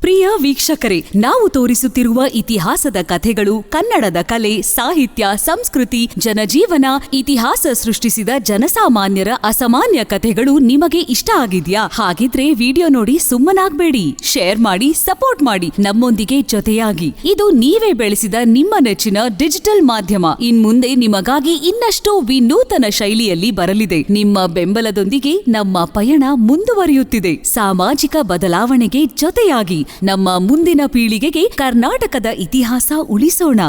Speaker 3: ಪ್ರಿಯ ವೀಕ್ಷಕರೇ, ನಾವು ತೋರಿಸುತ್ತಿರುವ ಇತಿಹಾಸದ ಕಥೆಗಳು ಕನ್ನಡದ ಕಲೆ, ಸಾಹಿತ್ಯ, ಸಂಸ್ಕೃತಿ, ಜನಜೀವನ, ಇತಿಹಾಸ ಸೃಷ್ಟಿಸಿದ ಜನಸಾಮಾನ್ಯರ ಅಸಾಮಾನ್ಯ ಕಥೆಗಳು ನಿಮಗೆ ಇಷ್ಟ ಆಗಿದ್ಯಾ? ಹಾಗಿದ್ರೆ ವಿಡಿಯೋ ನೋಡಿ ಸುಮ್ಮನಾಗ್ಬೇಡಿ, ಶೇರ್ ಮಾಡಿ, ಸಪೋರ್ಟ್ ಮಾಡಿ, ನಮ್ಮೊಂದಿಗೆ ಜೊತೆಯಾಗಿ. ಇದು ನೀವೇ ಬೆಳೆಸಿದ ನಿಮ್ಮ ನೆಚ್ಚಿನ ಡಿಜಿಟಲ್ ಮಾಧ್ಯಮ. ಇನ್ಮುಂದೆ ನಿಮಗಾಗಿ ಇನ್ನಷ್ಟು ವಿನೂತನ ಶೈಲಿಯಲ್ಲಿ ಬರಲಿದೆ. ನಿಮ್ಮ ಬೆಂಬಲದೊಂದಿಗೆ ನಮ್ಮ ಪಯಣ ಮುಂದುವರಿಯುತ್ತಿದೆ. ಸಾಮಾಜಿಕ ಬದಲಾವಣೆಗೆ ಜೊತೆಯಾಗಿ ನಮ್ಮ ಮುಂದಿನ ಪೀಳಿಗೆಗೆ ಕರ್ನಾಟಕದ ಇತಿಹಾಸ ಉಳಿಸೋಣ.